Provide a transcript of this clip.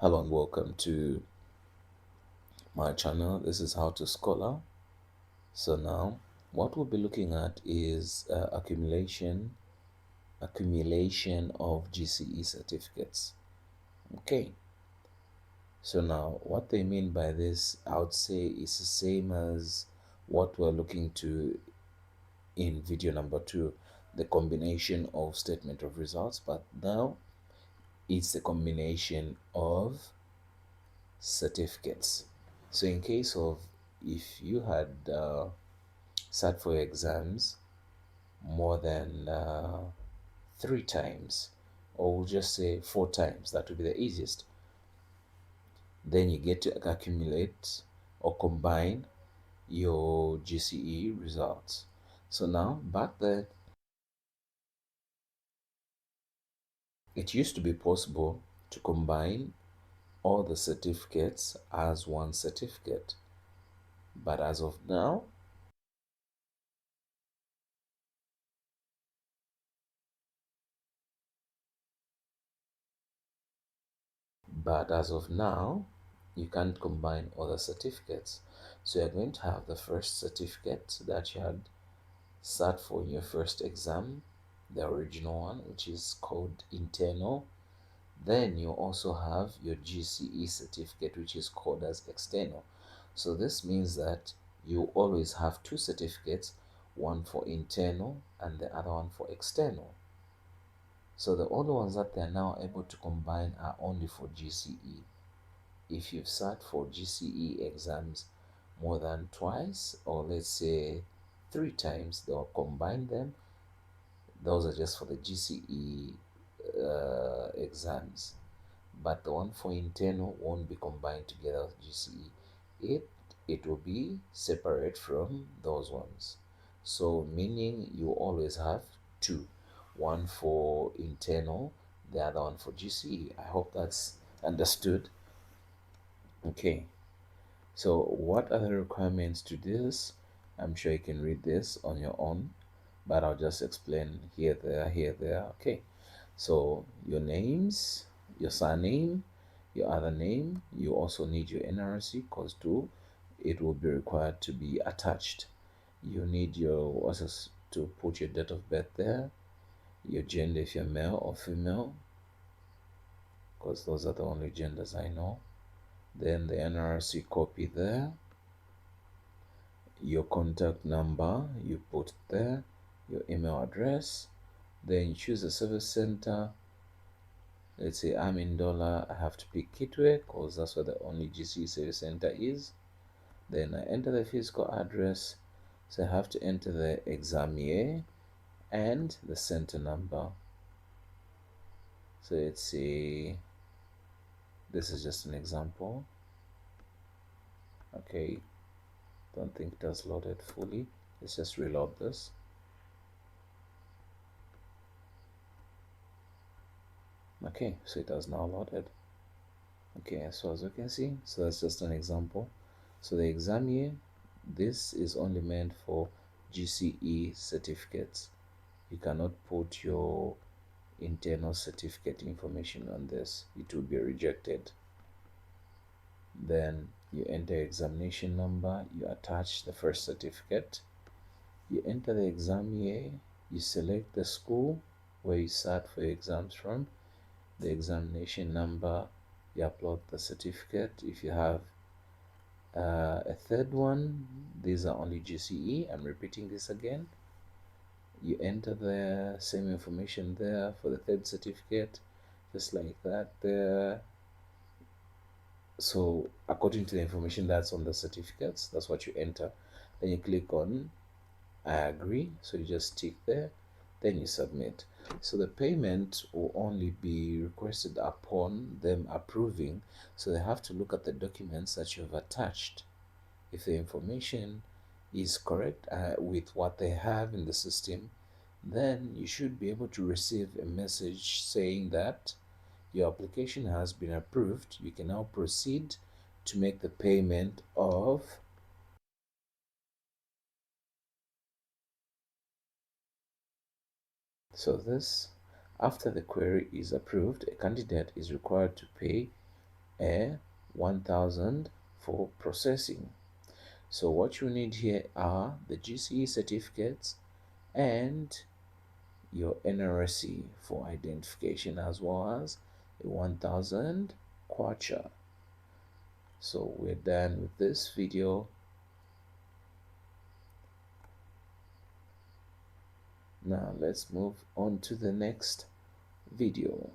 Hello and welcome to my channel. This is How to Scholar. So now what we'll be looking at is accumulation of GCE certificates. Okay, so now what they mean by this, I would say, is the same as what we're looking to in video number 2, the combination of statement of results, but now it's a combination of certificates. So in case of, if you had sat for exams more than 3 times, or we'll just say 4 times, that would be the easiest, then you get to accumulate or combine your GCE results. So now, back then, it used to be possible to combine all the certificates as one certificate, but as of now, you can't combine other certificates. So you're going to have the first certificate that you had sat for in your first exam, the original one, which is called internal. Then you also have your GCE certificate, which is called as external. So this means that you always have two certificates, one for internal and the other one for external. So the only ones that they're now able to combine are only for GCE. If you've sat for GCE exams more than twice, or let's say 3 times, they'll combine them. Those are just for the GCE exams, but the one for internal won't be combined together with GCE. It will be separate from those ones. So meaning you always have two, one for internal, the other one for GCE. I hope that's understood. Okay. So what are the requirements to this? I'm sure you can read this on your own, but I'll just explain here, there, here, there. Okay. So your names, your surname, your other name. You also need your NRC because too, it will be required to be attached. You need your what's to put your date of birth there, your gender if you're male or female, because those are the only genders I know. Then the NRC copy there, your contact number you put there, your email address. Then you choose a service center. Let's say I'm in Dollar, I have to pick Kitwe because that's where the only GC service center is. Then I enter the physical address, so I have to enter the exam year and the center number. So let's see, this is just an example. Okay, don't think it has loaded fully. Let's just reload this. Okay, so it has now loaded. Okay, so as you can see, so that's just an example. So the exam year, this is only meant for GCE certificates. You cannot put your internal certificate information on this, it will be rejected. Then you enter examination number, you attach the first certificate, you enter the exam year, you select the school where you sat for your exams from, the examination number, you upload the certificate. If you have a third one, these are only GCE. I'm repeating this again. You enter the same information there for the third certificate, just like that there. So according to the information that's on the certificates, that's what you enter. Then you click on I agree, so you just tick there, then you submit. So the payment will only be requested upon them approving, so they have to look at the documents that you've attached. If the information is correct with what they have in the system, then you should be able to receive a message saying that your application has been approved. You can now proceed to make the payment of. So this, after the query is approved, a candidate is required to pay a 1000 for processing. So what you need here are the GCE certificates and your NRSC for identification, as well as a 1000 kwacha. So we're done with this video. Now let's move on to the next video.